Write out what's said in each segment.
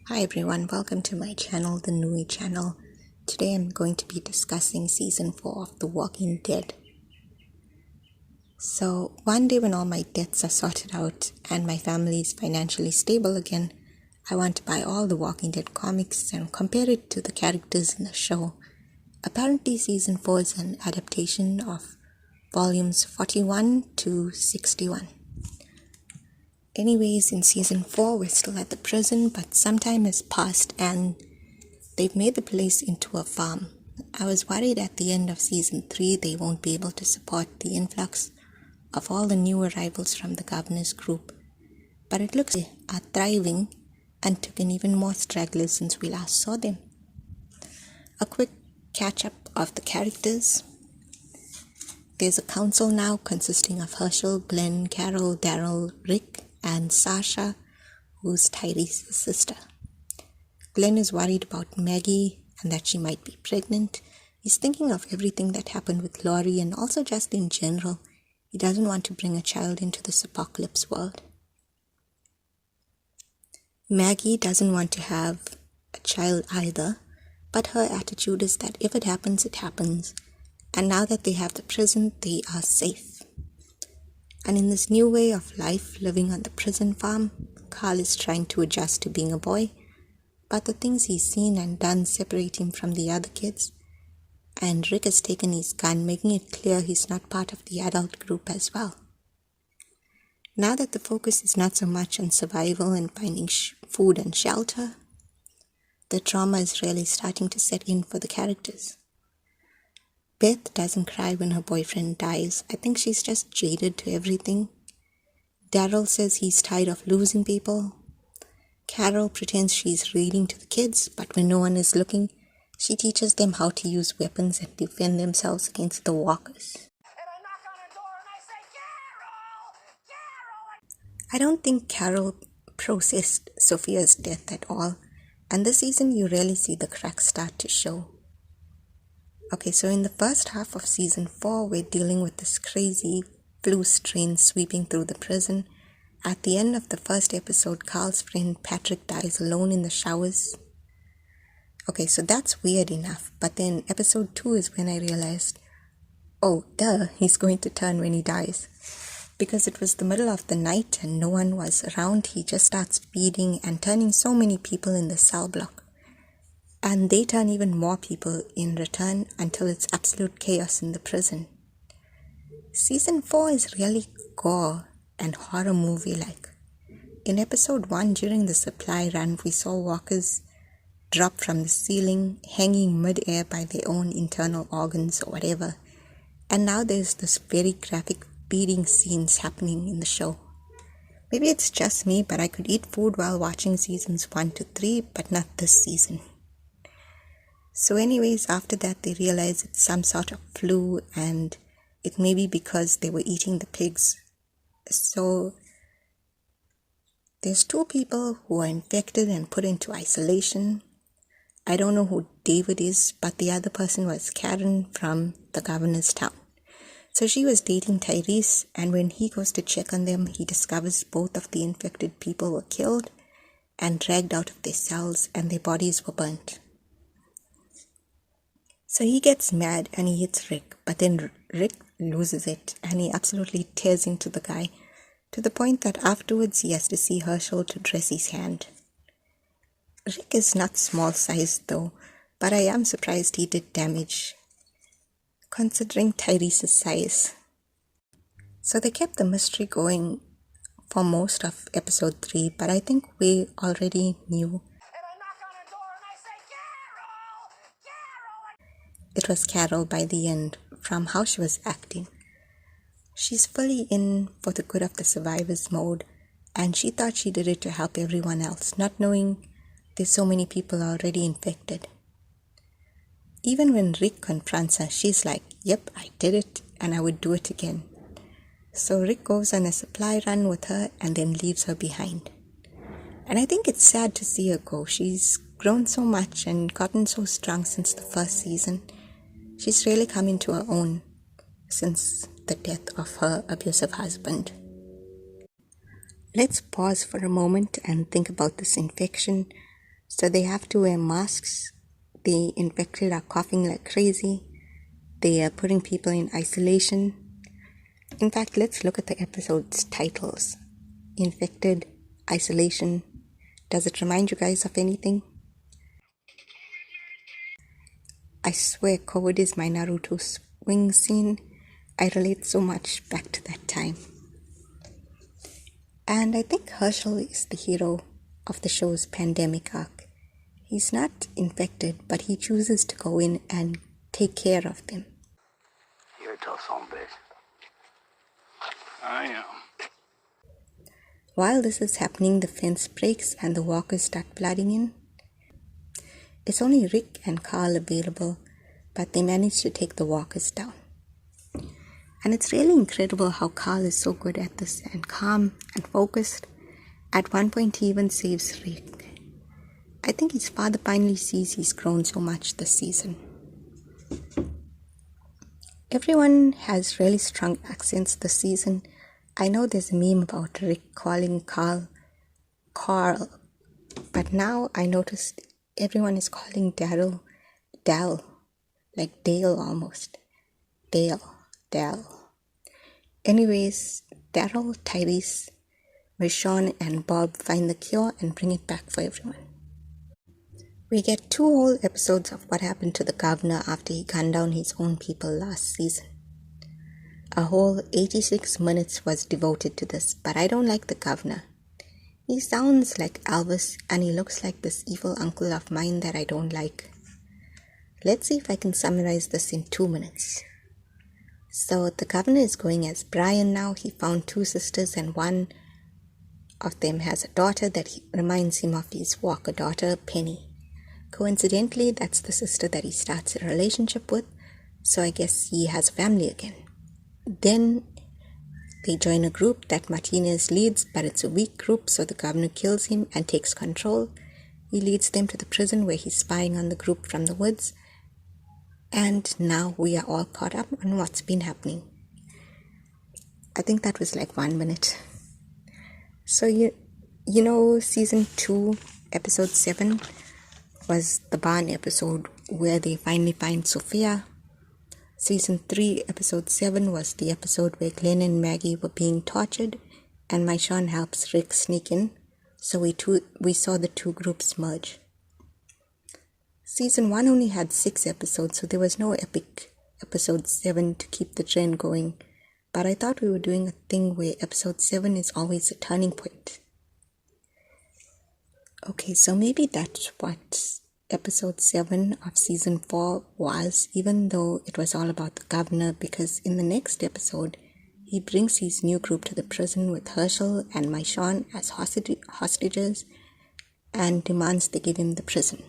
Hi everyone, welcome to my channel, the Nui channel. Today I'm going to be discussing season 4 of The Walking Dead. So one day when all my debts are sorted out and my family is financially stable again, I want to buy all the Walking Dead comics and compare it to the characters in the show. Apparently season 4 is an adaptation of volumes 41 to 61. Anyways, in season 4 we're still at the prison, but some time has passed and they've made the place into a farm. I was worried at the end of season 3 they won't be able to support the influx of all the new arrivals from the governor's group. But it looks like they are thriving and took in even more stragglers since we last saw them. A quick catch-up of the characters. There's a council now consisting of Herschel, Glenn, Carol, Daryl, Rick, and Sasha, who's Tyrese's sister. Glenn is worried about Maggie and that she might be pregnant. He's thinking of everything that happened with Laurie and also just in general. He doesn't want to bring a child into this apocalypse world. Maggie doesn't want to have a child either, but her attitude is that if it happens, it happens. And now that they have the prison, they are safe. And in this new way of life, living on the prison farm, Carl is trying to adjust to being a boy. But the things he's seen and done separate him from the other kids. And Rick has taken his gun, making it clear he's not part of the adult group as well. Now that the focus is not so much on survival and finding food and shelter, the trauma is really starting to set in for the characters. Beth doesn't cry when her boyfriend dies. I think she's just jaded to everything. Daryl says he's tired of losing people. Carol pretends she's reading to the kids, but when no one is looking, she teaches them how to use weapons and defend themselves against the walkers. And I knock on her door and I say, Carol! I don't think Carol processed Sophia's death at all, and this season you really see the cracks start to show. Okay, so in the first half of season 4, we're dealing with this crazy flu strain sweeping through the prison. At the end of the first episode, Carl's friend Patrick dies alone in the showers. Okay, so that's weird enough, but then episode 2 is when I realized, oh, duh, he's going to turn when he dies. Because it was the middle of the night and no one was around, he just starts feeding and turning so many people in the cell block. And they turn even more people in return until it's absolute chaos in the prison. Season 4 is really gore and horror movie-like. In episode 1, during the supply run, we saw walkers drop from the ceiling, hanging mid-air by their own internal organs or whatever. And now there's this very graphic feeding scenes happening in the show. Maybe it's just me, but I could eat food while watching seasons 1 to 3, but not this season. So anyways, after that they realize it's some sort of flu and it may be because they were eating the pigs. So there's 2 people who are infected and put into isolation. I don't know who David is, but the other person was Karen from the governor's town. So she was dating Tyrese, and when he goes to check on them, he discovers both of the infected people were killed and dragged out of their cells and their bodies were burnt. So he gets mad and he hits Rick, but then Rick loses it and he absolutely tears into the guy to the point that afterwards he has to see Herschel to dress his hand. Rick is not small sized though, but I am surprised he did damage, considering Tyrese's size. So they kept the mystery going for most of episode 3, but I think we already knew. It was Carol by the end, from how she was acting. She's fully in for the good of the survivors mode, and she thought she did it to help everyone else, not knowing there's so many people already infected. Even when Rick confronts her, she's like, yep, I did it, and I would do it again. So Rick goes on a supply run with her and then leaves her behind. And I think it's sad to see her go. She's grown so much and gotten so strong since the first season. She's really come into her own since the death of her abusive husband. Let's pause for a moment and think about this infection. So they have to wear masks. The infected are coughing like crazy. They are putting people in isolation. In fact, let's look at the episode's titles. Infected, isolation. Does it remind you guys of anything? I swear COVID is my Naruto swing scene. I relate so much back to that time. And I think Herschel is the hero of the show's pandemic arc. He's not infected, but he chooses to go in and take care of them. You're a tough son bitch. I am. While this is happening, the fence breaks and the walkers start flooding in. It's only Rick and Carl available, but they manage to take the walkers down. And it's really incredible how Carl is so good at this and calm and focused. At one point, he even saves Rick. I think his father finally sees he's grown so much this season. Everyone has really strong accents this season. I know there's a meme about Rick calling Carl, but now I noticed everyone is calling Daryl, Dal, like Dale almost. Dale. Anyways, Daryl, Tyrese, Michonne, and Bob find the cure and bring it back for everyone. We get 2 whole episodes of what happened to the governor after he gunned down his own people last season. A whole 86 minutes was devoted to this, but I don't like the governor. He sounds like Elvis and he looks like this evil uncle of mine that I don't like. Let's see if I can summarize this in 2 minutes. So the governor is going as Brian now. He found 2 sisters and one of them has a daughter that reminds him of his Walker daughter, Penny. Coincidentally, that's the sister that he starts a relationship with, so I guess he has a family again. Then they join a group that Martinez leads, but it's a weak group, so the governor kills him and takes control. He leads them to the prison where he's spying on the group from the woods. And now we are all caught up on what's been happening. I think that was like 1 minute. So you know, season 2, episode 7 was the barn episode where they finally find Sophia. Season 3, episode 7 was the episode where Glenn and Maggie were being tortured and Michonne helps Rick sneak in. So we saw the 2 groups merge. Season 1 only had 6 episodes, so there was no epic episode 7 to keep the trend going. But I thought we were doing a thing where episode 7 is always a turning point. Okay, so maybe that's what episode 7 of season 4 was, even though it was all about the governor, because in the next episode, he brings his new group to the prison with Herschel and Michonne as hostages and demands they give him the prison.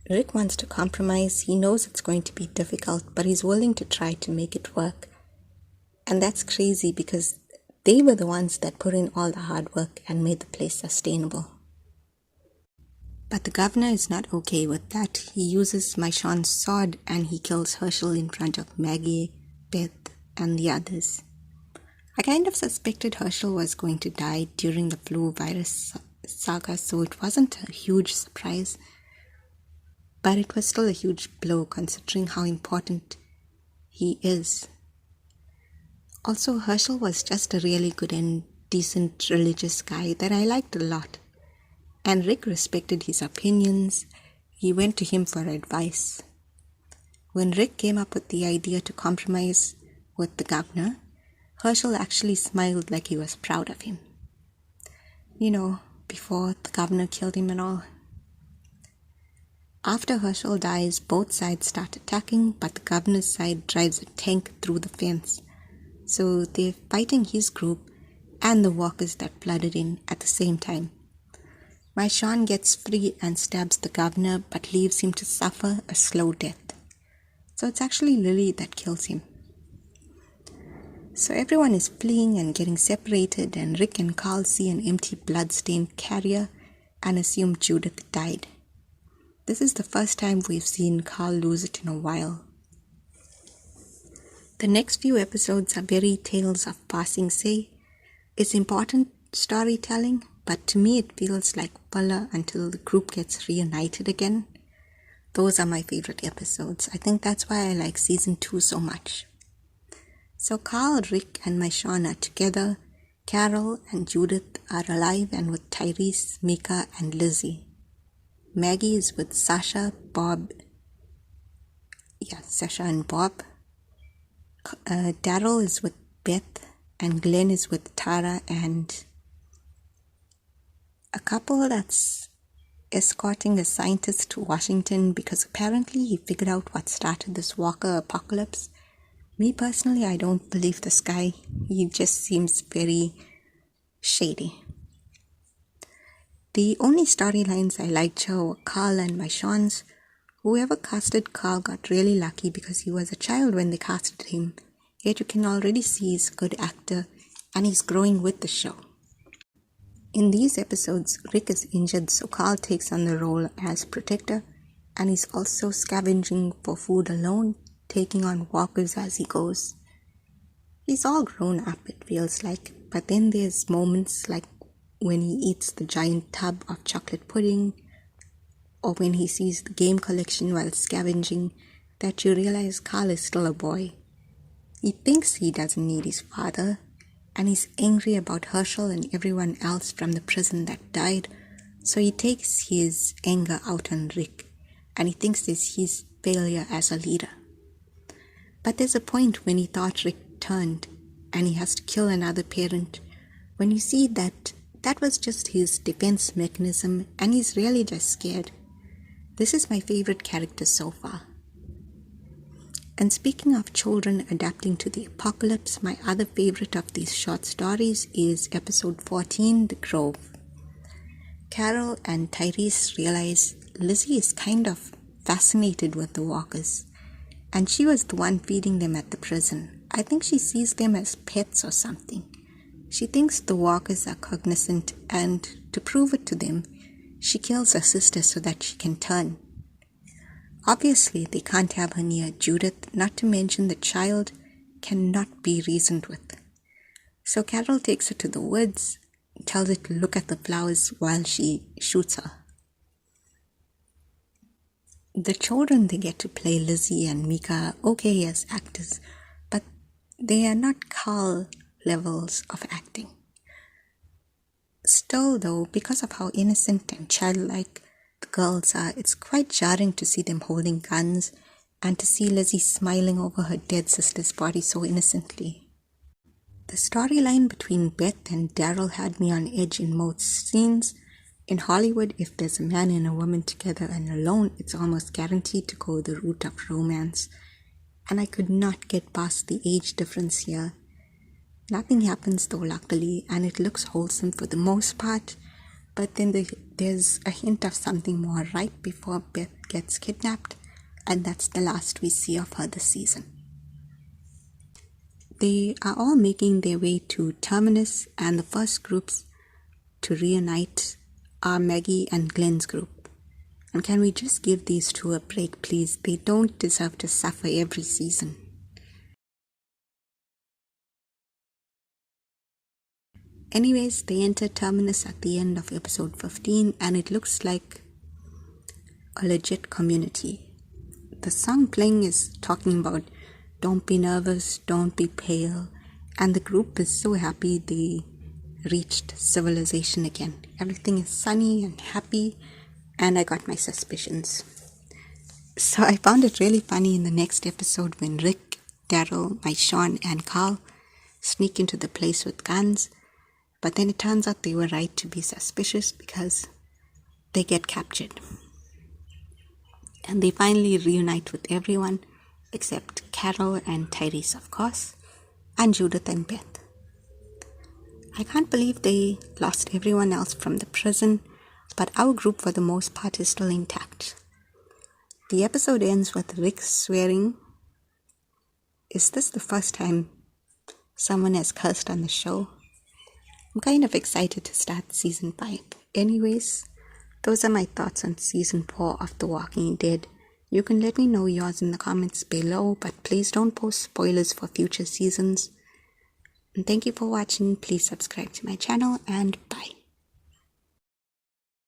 Rick wants to compromise. He knows it's going to be difficult, but he's willing to try to make it work. And that's crazy because they were the ones that put in all the hard work and made the place sustainable. But the governor is not okay with that. He uses Michonne's sword and he kills Herschel in front of Maggie, Beth, and the others. I kind of suspected Herschel was going to die during the flu virus saga, so it wasn't a huge surprise. But it was still a huge blow considering how important he is. Also, Herschel was just a really good and decent religious guy that I liked a lot. And Rick respected his opinions. He went to him for advice. When Rick came up with the idea to compromise with the governor, Herschel actually smiled like he was proud of him. You know, before the governor killed him and all. After Herschel dies, both sides start attacking, but the governor's side drives a tank through the fence. So they're fighting his group and the walkers that flooded in at the same time. Michonne gets free and stabs the governor, but leaves him to suffer a slow death. So it's actually Lily that kills him. So everyone is fleeing and getting separated, and Rick and Carl see an empty blood-stained carrier and assume Judith died. This is the first time we've seen Carl lose it in a while. The next few episodes are very tales of passing say. It's important storytelling, but to me it feels like filler until the group gets reunited again. Those are my favorite episodes. I think that's why I like season 2 so much. So Carl, Rick, and Maishawn are together. Carol and Judith are alive and with Tyrese, Mika, and Lizzie. Maggie is with Sasha and Bob. Daryl is with Beth, and Glenn is with Tara and a couple that's escorting a scientist to Washington because apparently he figured out what started this Walker apocalypse. Me personally, I don't believe this guy. He just seems very shady. The only storylines I liked were Carl and Maishawn's. Whoever casted Carl got really lucky because he was a child when they casted him. Yet you can already see he's a good actor and he's growing with the show. In these episodes, Rick is injured, so Carl takes on the role as protector, and he's also scavenging for food alone, taking on walkers as he goes. He's all grown up, it feels like, but then there's moments like when he eats the giant tub of chocolate pudding, or when he sees the game collection while scavenging, that you realize Carl is still a boy. He thinks he doesn't need his father, and he's angry about Herschel and everyone else from the prison that died, so he takes his anger out on Rick, and he thinks it's his failure as a leader. But there's a point when he thought Rick turned, and he has to kill another parent, when you see that that was just his defense mechanism, and he's really just scared. This is my favorite character so far. And speaking of children adapting to the apocalypse, my other favorite of these short stories is episode 14, The Grove. Carol and Tyrese realize Lizzie is kind of fascinated with the walkers, and she was the one feeding them at the prison. I think she sees them as pets or something. She thinks the walkers are cognizant, and to prove it to them, she kills her sister so that she can turn. Obviously, they can't have her near Judith, not to mention the child cannot be reasoned with. So Carol takes her to the woods, tells her to look at the flowers while she shoots her. The children, they get to play Lizzie and Mika okay as actors, but they are not Carl levels of acting. Still though, because of how innocent and childlike the girls are, it's quite jarring to see them holding guns and to see Lizzie smiling over her dead sister's body so innocently. The storyline between Beth and Daryl had me on edge in most scenes. In Hollywood, if there's a man and a woman together and alone, it's almost guaranteed to go the route of romance. And I could not get past the age difference here. Nothing happens though, luckily, and it looks wholesome for the most part. But then there's a hint of something more right before Beth gets kidnapped, and that's the last we see of her this season. They are all making their way to Terminus, and the first groups to reunite are Maggie and Glenn's group. And can we just give these two a break, please? They don't deserve to suffer every season. Anyways, they enter Terminus at the end of episode 15, and it looks like a legit community. The song playing is talking about don't be nervous, don't be pale, and the group is so happy they reached civilization again. Everything is sunny and happy, and I got my suspicions. So I found it really funny in the next episode when Rick, Daryl, Maishawn, and Carl sneak into the place with guns. But then it turns out they were right to be suspicious because they get captured. And they finally reunite with everyone except Carol and Tyrese, of course, and Judith and Beth. I can't believe they lost everyone else from the prison, but our group for the most part is still intact. The episode ends with Rick swearing. Is this the first time someone has cursed on the show? I'm kind of excited to start season 5. Anyways, those are my thoughts on season 4 of The Walking Dead. You can let me know yours in the comments below, but please don't post spoilers for future seasons. And thank you for watching. Please subscribe to my channel, and bye.